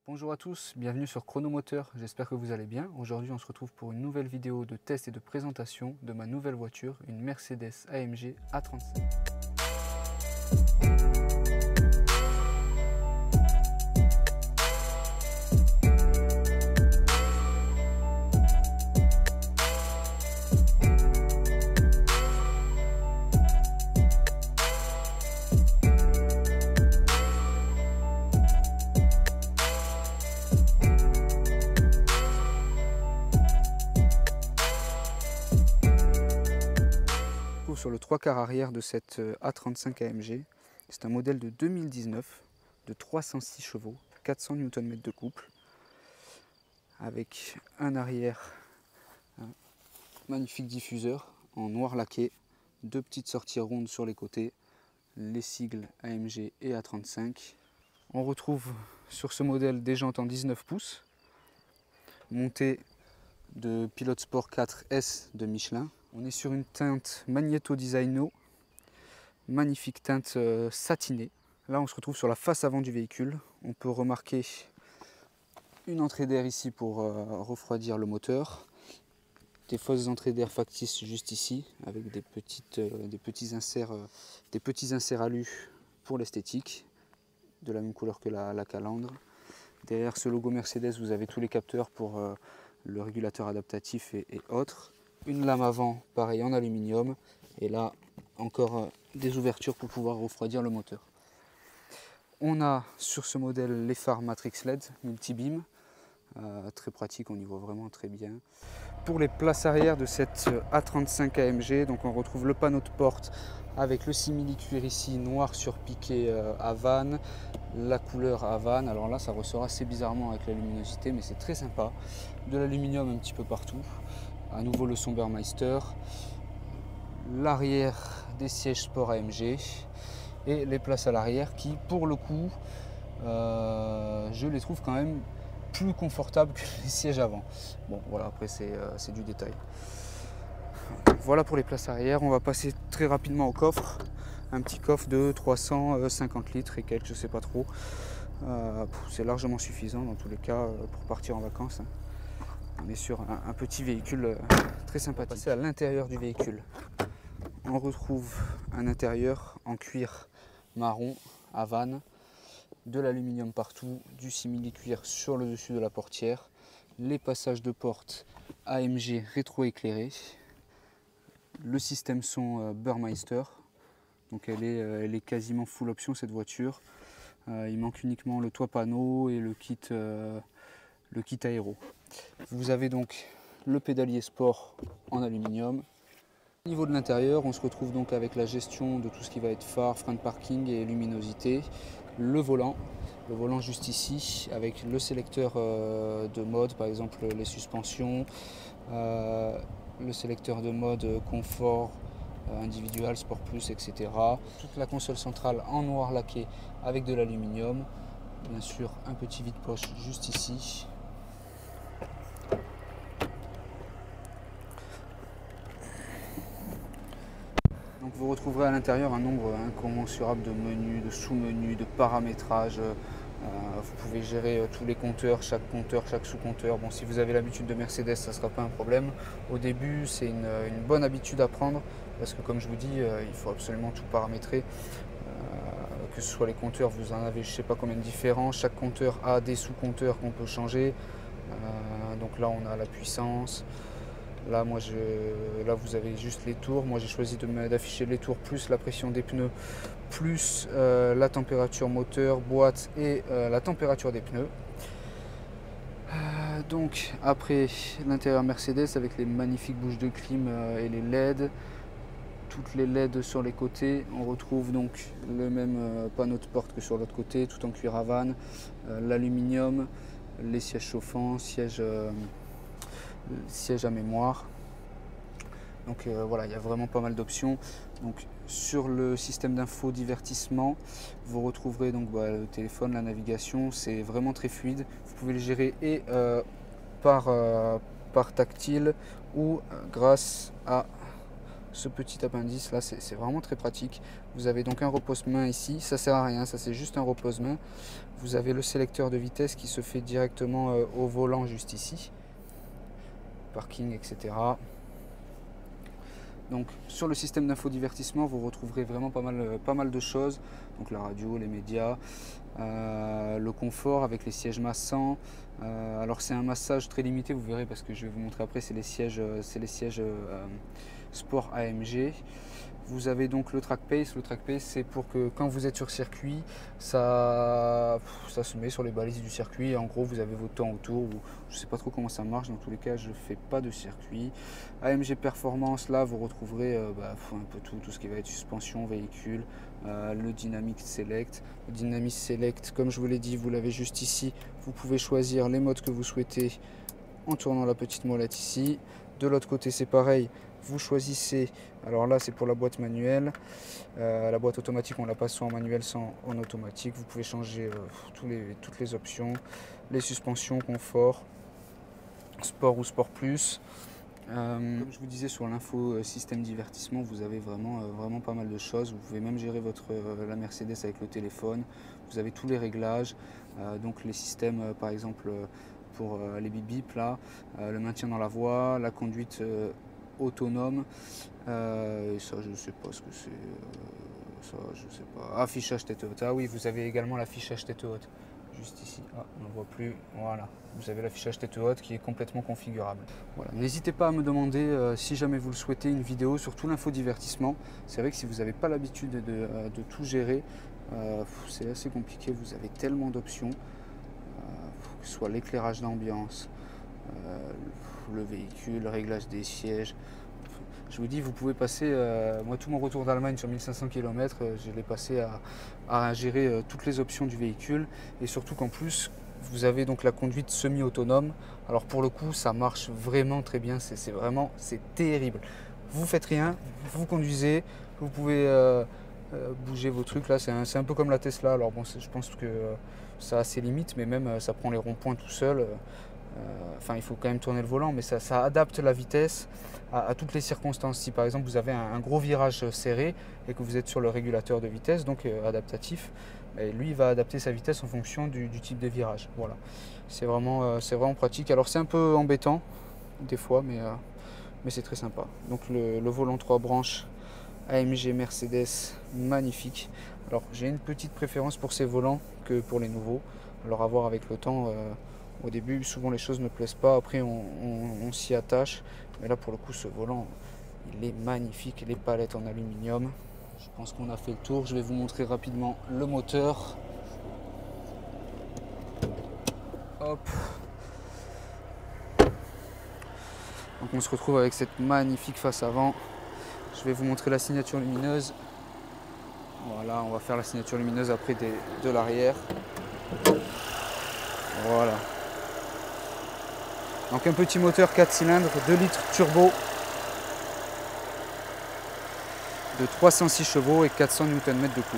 Bonjour à tous, bienvenue sur Chronomoteur, j'espère que vous allez bien. Aujourd'hui on se retrouve pour une nouvelle vidéo de test et de présentation de ma nouvelle voiture, une Mercedes AMG A35. Sur le 3/4 arrière de cette A35 AMG, c'est un modèle de 2019 de 306 chevaux, 400 Nm de couple, avec un arrière, un magnifique diffuseur en noir laqué, deux petites sorties rondes sur les côtés, les sigles AMG et A35. On retrouve sur ce modèle des jantes en 19 pouces, montées de Pilote Sport 4S de Michelin. On est sur une teinte Magneto Designo, magnifique teinte satinée. Là on se retrouve sur la face avant du véhicule. On peut remarquer une entrée d'air ici pour refroidir le moteur. Des fausses entrées d'air factices juste ici, avec des petits inserts alu pour l'esthétique, de la même couleur que la calandre. Derrière ce logo Mercedes, vous avez tous les capteurs pour le régulateur adaptatif et autres. Une lame avant, pareil en aluminium, et là encore des ouvertures pour pouvoir refroidir le moteur. On a sur ce modèle les phares Matrix LED multi-beam, très pratique, on y voit vraiment très bien. Pour les places arrière de cette A35 AMG, donc on retrouve le panneau de porte avec le simili-cuir ici noir sur piqué Havane, la couleur Havane. Alors là ça ressort assez bizarrement avec la luminosité, mais c'est très sympa. De l'aluminium un petit peu partout. À nouveau le son Burmeister, l'arrière des sièges sport AMG et les places à l'arrière qui pour le coup je les trouve quand même plus confortables que les sièges avant. Bon voilà, après c'est du détail. Voilà pour les places arrière. On va passer très rapidement au coffre, un petit coffre de 350 litres et quelques, je sais pas trop. C'est largement suffisant dans tous les cas pour partir en vacances. On est sur un petit véhicule très sympathique. On va passer à l'intérieur du véhicule. On retrouve un intérieur en cuir marron Havane, de l'aluminium partout, du simili-cuir sur le dessus de la portière, les passages de porte AMG rétro-éclairés, le système son Burmeister, donc elle est quasiment full option cette voiture. Il manque uniquement le toit panneau et le kit aéro. Vous avez donc le pédalier sport en aluminium. Au niveau de l'intérieur, on se retrouve donc avec la gestion de tout ce qui va être phare, frein de parking et luminosité. Le volant juste ici avec le sélecteur de mode, par exemple les suspensions, le sélecteur de mode confort, individual, sport plus, etc. Toute la console centrale en noir laqué avec de l'aluminium. Bien sûr un petit vide-poche juste ici. Donc vous retrouverez à l'intérieur un nombre incommensurable de menus, de sous-menus, de paramétrages. Vous pouvez gérer tous les compteurs, chaque sous-compteur. Bon, si vous avez l'habitude de Mercedes, ça ne sera pas un problème. Au début, c'est une bonne habitude à prendre parce que comme je vous dis, il faut absolument tout paramétrer. Que ce soit les compteurs, vous en avez je ne sais pas combien de différents. Chaque compteur a des sous-compteurs qu'on peut changer. Donc là, on a la puissance. Là, là, vous avez juste les tours. Moi, j'ai choisi d'afficher les tours plus la pression des pneus, plus la température moteur, boîte et la température des pneus. Donc, après, l'intérieur Mercedes avec les magnifiques bouches de clim et les LED. Toutes les LED sur les côtés. On retrouve donc le même panneau de porte que sur l'autre côté, tout en cuir Havane, l'aluminium, les sièges chauffants, siège à mémoire. Donc voilà, il y a vraiment pas mal d'options. Donc sur le système d'info divertissement, vous retrouverez donc le téléphone, la navigation, c'est vraiment très fluide. Vous pouvez le gérer et par tactile ou grâce à ce petit appendice là, c'est vraiment très pratique. Vous avez donc un repose-main ici, ça sert à rien, ça c'est juste un repose-main. Vous avez le sélecteur de vitesse qui se fait directement au volant juste ici. Parking, etc. Donc sur le système d'infodivertissement, vous retrouverez vraiment pas mal de choses. Donc la radio, les médias, le confort avec les sièges massants. Alors c'est un massage très limité, vous verrez, parce que je vais vous montrer après, c'est les sièges Sport AMG. Vous avez donc le track pace. Le track pace, c'est pour que quand vous êtes sur circuit, ça se met sur les balises du circuit. En gros, vous avez votre temps autour. Je ne sais pas trop comment ça marche. Dans tous les cas, je ne fais pas de circuit. AMG Performance, là, vous retrouverez un peu tout ce qui va être suspension, véhicule, le Dynamic Select. Le Dynamic Select, comme je vous l'ai dit, vous l'avez juste ici. Vous pouvez choisir les modes que vous souhaitez en tournant la petite molette ici. De l'autre côté, c'est pareil. Vous choisissez, alors là c'est pour la boîte manuelle, la boîte automatique on la passe soit en manuel soit en automatique. Vous pouvez changer toutes les options, les suspensions, confort, sport ou sport plus. Comme je vous disais, sur l'info système divertissement, vous avez vraiment pas mal de choses. Vous pouvez même gérer la Mercedes avec le téléphone. Vous avez tous les réglages, donc les systèmes par exemple pour les bip bip là, le maintien dans la voie, la conduite autonome, et ça je sais pas ce que c'est, ça je sais pas. Affichage tête haute, ah oui, vous avez également l'affichage tête haute juste ici, on ne voit plus, voilà, vous avez l'affichage tête haute qui est complètement configurable. Voilà. N'hésitez pas à me demander si jamais vous le souhaitez une vidéo sur tout l'infodivertissement. C'est vrai que si vous n'avez pas l'habitude de tout gérer, c'est assez compliqué, vous avez tellement d'options, que ce soit l'éclairage d'ambiance, le véhicule, le réglage des sièges. Je vous dis, vous pouvez passer, moi tout mon retour d'Allemagne sur 1500 km, je l'ai passé à gérer toutes les options du véhicule, et surtout qu'en plus vous avez donc la conduite semi-autonome. Alors pour le coup ça marche vraiment très bien, c'est terrible. Vous faites rien, vous conduisez, vous pouvez bouger vos trucs là, c'est un peu comme la Tesla. Alors bon, je pense que ça a ses limites, mais même ça prend les ronds-points tout seul. Enfin, il faut quand même tourner le volant, mais ça adapte la vitesse à toutes les circonstances. Si par exemple vous avez un gros virage serré et que vous êtes sur le régulateur de vitesse, donc adaptatif, lui il va adapter sa vitesse en fonction du type de virage. Voilà, c'est vraiment pratique. Alors c'est un peu embêtant des fois, mais c'est très sympa. Donc le volant 3 branches AMG Mercedes, magnifique. Alors j'ai une petite préférence pour ces volants que pour les nouveaux. Alors à voir avec le temps. Au début, souvent les choses ne plaisent pas, après on s'y attache. Mais là, pour le coup, ce volant, il est magnifique. Les palettes en aluminium. Je pense qu'on a fait le tour. Je vais vous montrer rapidement le moteur. Hop. Donc on se retrouve avec cette magnifique face avant. Je vais vous montrer la signature lumineuse. Voilà, on va faire la signature lumineuse après de l'arrière. Voilà. Donc un petit moteur 4 cylindres, 2 litres turbo de 306 chevaux et 400 Nm de couple.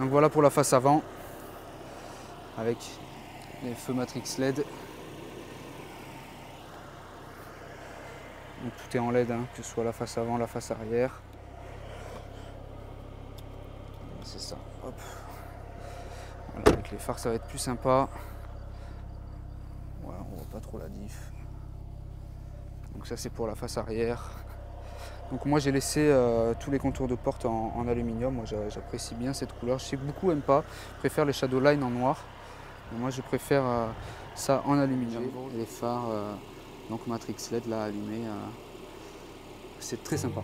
Donc voilà pour la face avant avec les feux Matrix LED. Donc tout est en LED, que ce soit la face avant, la face arrière. C'est ça. Hop. Voilà, avec les phares ça va être plus sympa. Voilà, on voit pas trop la diff. Donc ça c'est pour la face arrière. Donc moi j'ai laissé tous les contours de porte en aluminium. Moi j'apprécie bien cette couleur. Je sais que beaucoup n'aiment pas, préfèrent les Shadowline en noir. Mais moi je préfère ça en aluminium. Les phares donc Matrix LED là allumés, c'est très sympa.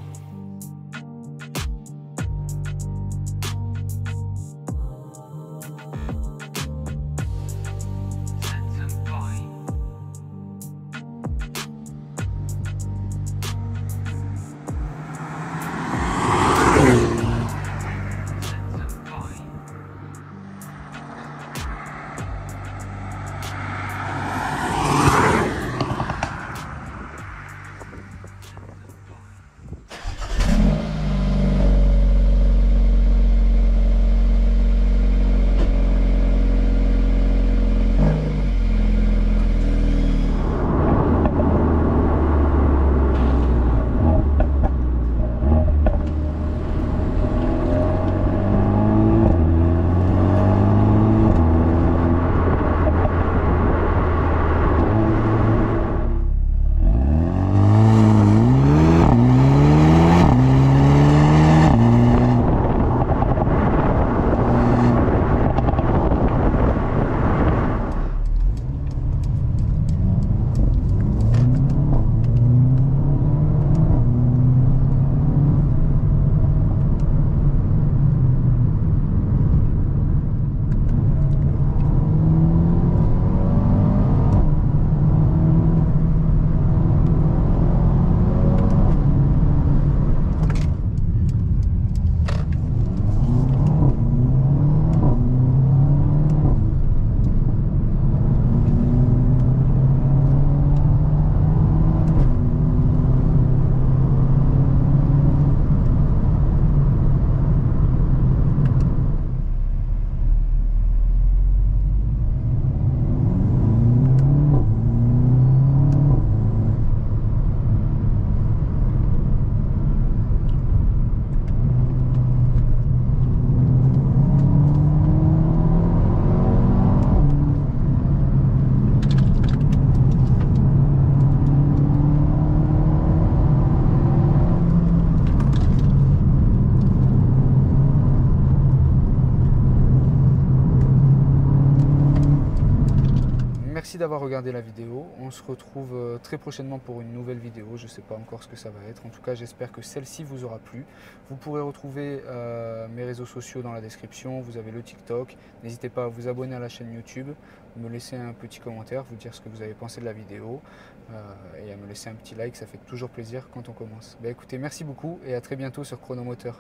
d'avoir regardé la vidéo. On se retrouve très prochainement pour une nouvelle vidéo. Je ne sais pas encore ce que ça va être. En tout cas, j'espère que celle-ci vous aura plu. Vous pourrez retrouver mes réseaux sociaux dans la description. Vous avez le TikTok. N'hésitez pas à vous abonner à la chaîne YouTube, me laisser un petit commentaire, vous dire ce que vous avez pensé de la vidéo et à me laisser un petit like. Ça fait toujours plaisir quand on commence. Écoutez, merci beaucoup et à très bientôt sur Chronomoteur.